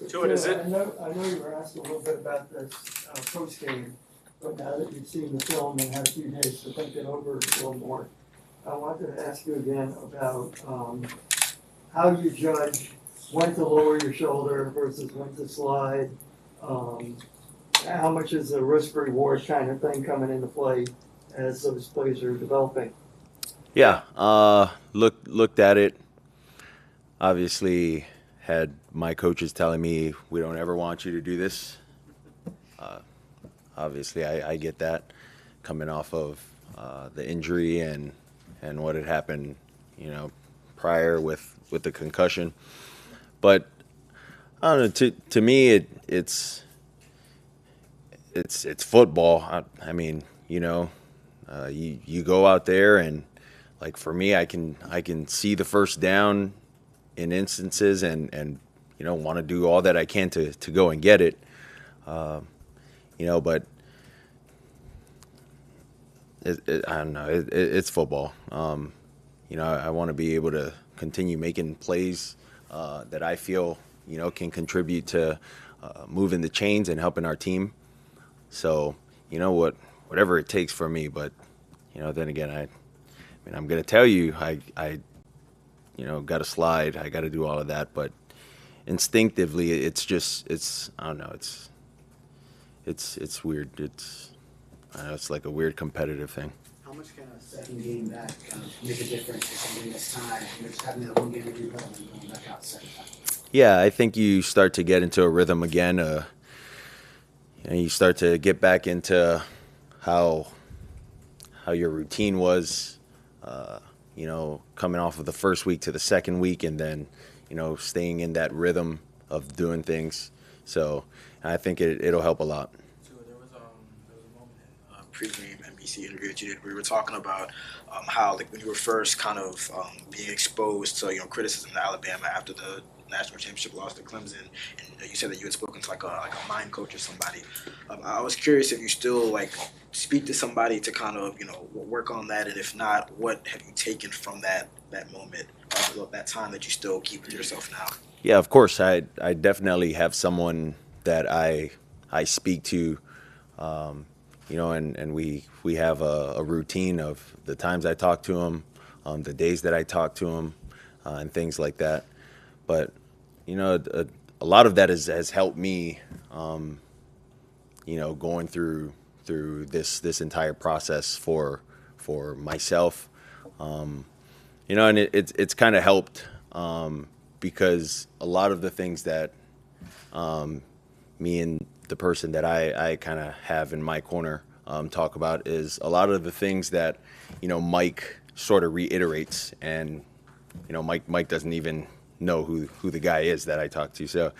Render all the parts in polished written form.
Tua, is it? I know you were asked a little bit about this post game, but now that you've seen the film and had a few days to think it over a little more, I wanted to ask you again about how you judge when to lower your shoulder versus when to slide. How much is a risk reward kind of thing coming into play as those plays are developing? Yeah, looked at it. Obviously, had my coaches telling me we don't ever want you to do this. Obviously, I get that coming off of the injury and what had happened, prior with the concussion. But I don't know. To me, it's football. I mean, you go out there and, like, for me, I can see the first down in instances and want to do all that I can to go and get it. But I don't know. It's football. I want to be able to continue making plays that I feel can contribute to moving the chains and helping our team. So whatever it takes for me. But then again, I'm going to tell you, I got to slide. I got to do all of that. But instinctively, it's I don't know. It's weird. It's like a weird competitive thing. How much can a second game back kind of make a difference for somebody that's time? Just having that one game to do better than going back out second time. Yeah, I think you start to get into a rhythm again. And you start to get back into how your routine was. Coming off of the first week to the second week, and then staying in that rhythm of doing things. So I think it'll help a lot. So there was a moment in a pre-game NBC interview that you did where you were talking about how, like, when you were first kind of being exposed to criticism in Alabama after the national championship loss to Clemson, and you said that you had spoken to like a mind coach or somebody. I was curious if you still speak to somebody to kind of work on that, and if not, what have you taken from that moment, that time that you still keep with yourself now? Yeah, of course. I definitely have someone that I speak to, and we have a routine of the times I talk to him, the days that I talk to him, and things like that. But a lot of that has helped me, going through this entire process for myself, and it's kind of helped because a lot of the things that me and the person that I kind of have in my corner talk about is a lot of the things that Mike sort of reiterates, and Mike doesn't even know who the guy is that I talk to. So,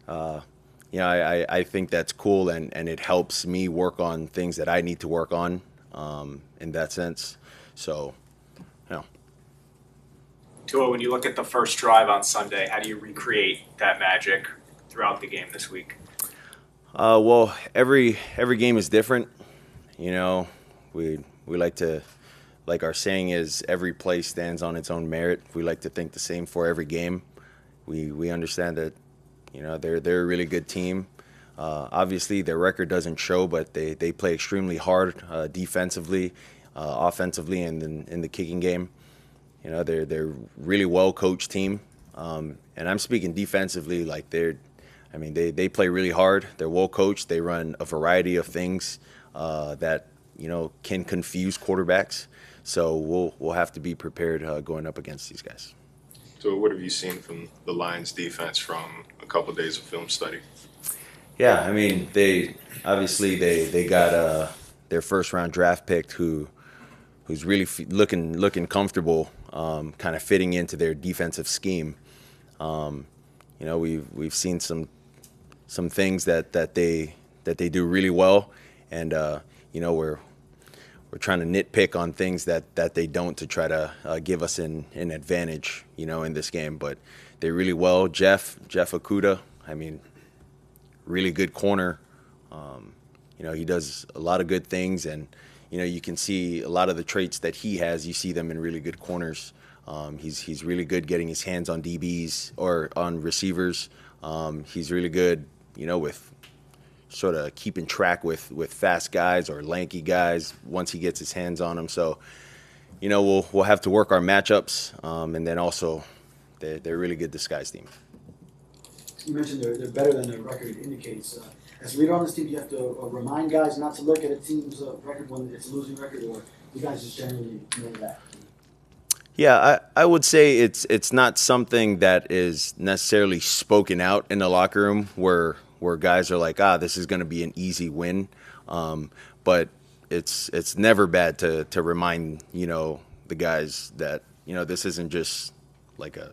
I think that's cool, and it helps me work on things that I need to work on in that sense. So, Tua, when you look at the first drive on Sunday, how do you recreate that magic throughout the game this week? Well, every game is different. We like to. Like our saying is, every play stands on its own merit. We like to think the same for every game. We understand that, they're a really good team. Obviously, their record doesn't show, but they play extremely hard defensively, offensively, and in the kicking game. They're really well coached team. And I'm speaking defensively, like they play really hard. They're well coached. They run a variety of things that can confuse quarterbacks. So we'll have to be prepared going up against these guys. So what have you seen from the Lions defense from a couple of days of film study? Yeah, I mean, they got their first round draft pick who's really looking comfortable, kind of fitting into their defensive scheme. We've seen some things that they do really well, and we're trying to nitpick on things that they don't to try to give us an advantage, in this game. But they really well. Jeff Okudah, I mean, really good corner. he does a lot of good things, and you can see a lot of the traits that he has. You see them in really good corners. He's really good getting his hands on DBs or on receivers. He's really good, with sort of keeping track with fast guys or lanky guys once he gets his hands on them. So, we'll have to work our matchups, and then also they're a really good disguise team. You mentioned they're better than their record indicates. As a leader on this team, you have to remind guys not to look at a team's record when it's a losing record, or you guys just generally know that? Yeah, I would say it's not something that is necessarily spoken out in the locker room where guys are like, this is going to be an easy win. But it's never bad to remind, the guys that, this isn't just like a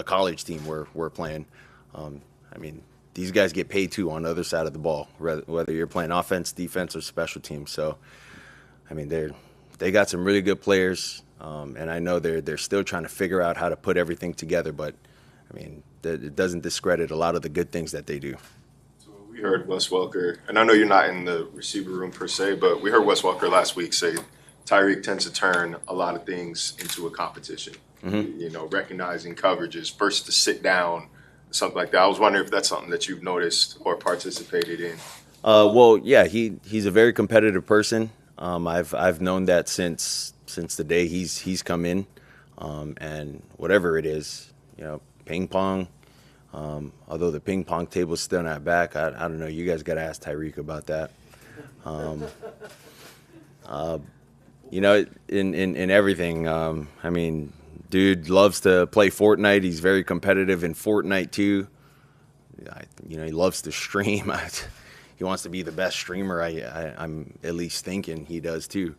college team we're playing. These guys get paid too on the other side of the ball, whether you're playing offense, defense, or special teams. So, they got some really good players, and I know they're still trying to figure out how to put everything together. But it doesn't discredit a lot of the good things that they do. So we heard Wes Welker, and I know you're not in the receiver room per se, but we heard Wes Welker last week say Tyreek tends to turn a lot of things into a competition. Mm-hmm. Recognizing coverages, first to sit down, something like that. I was wondering if that's something that you've noticed or participated in. Well, yeah, he's a very competitive person. I've known that since the day he's come in, and whatever it is, ping pong. Although the ping pong table's still not back, I don't know. You guys got to ask Tyreek about that. In everything. Dude loves to play Fortnite. He's very competitive in Fortnite too. He loves to stream. He wants to be the best streamer. I'm at least thinking he does too.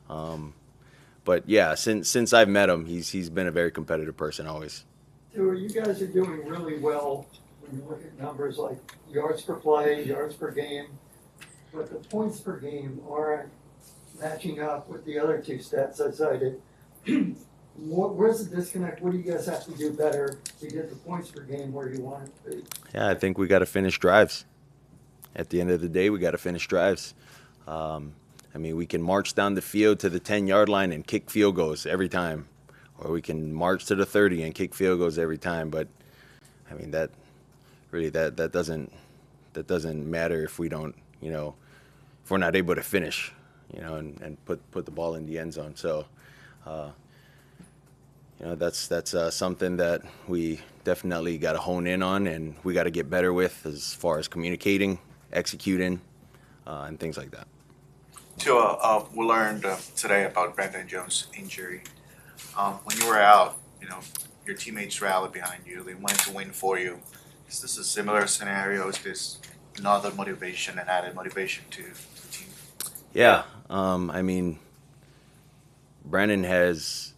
But yeah, since I've met him, he's been a very competitive person always. Tua, you guys are doing really well when you look at numbers like yards per play, yards per game, but the points per game aren't matching up with the other two stats I cited. Where's the disconnect? What do you guys have to do better to get the points per game where you want it to be? Yeah, I think we got to finish drives. At the end of the day, we got to finish drives. We can march down the field to the 10-yard line and kick field goals every time, or we can march to the 30 and kick field goals every time. But that doesn't matter if we don't, if we're not able to finish, and put the ball in the end zone. So. That's something that we definitely got to hone in on, and we got to get better with as far as communicating, executing, and things like that. Tua, we learned today about Brandon Jones' injury. When you were out, your teammates rallied behind you. They wanted to win for you. Is this a similar scenario? Is this another motivation and added motivation to the team? Yeah. Brandon has.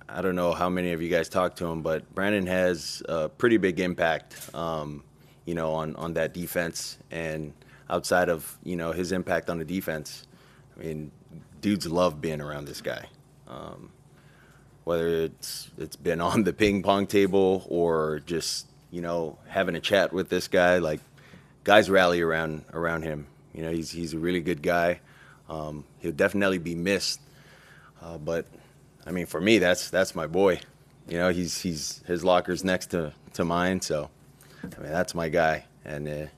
I don't know how many of you guys talked to him, but Brandon has a pretty big impact, on that defense. And outside of, his impact on the defense, dudes love being around this guy. Whether it's been on the ping pong table or just, having a chat with this guy, like guys rally around him. He's a really good guy. He'll definitely be missed, but for me, that's my boy. His locker's next to mine, so that's my guy. And it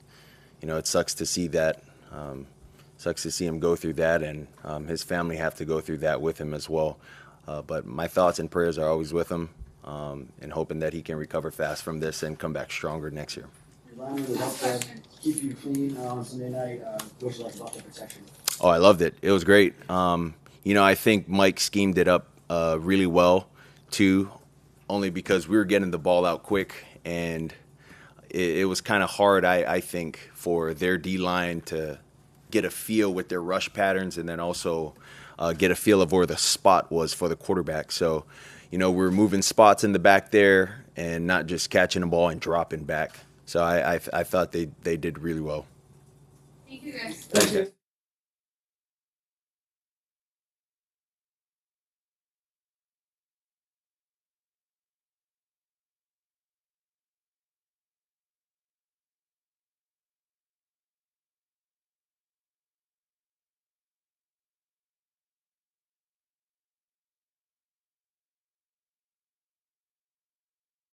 sucks to see that. Sucks to see him go through that, and his family have to go through that with him as well. But my thoughts and prayers are always with him, and hoping that he can recover fast from this and come back stronger next year. Your lineman was up there, keep you clean on Sunday night. What you like about the protection? Oh, I loved it. It was great. I think Mike schemed it up really well too, only because we were getting the ball out quick, and it was kind of hard, I think, for their D-line to get a feel with their rush patterns and then also get a feel of where the spot was for the quarterback. So, we're moving spots in the back there and not just catching the ball and dropping back. So I thought they did really well. Thank you, guys. Thank you.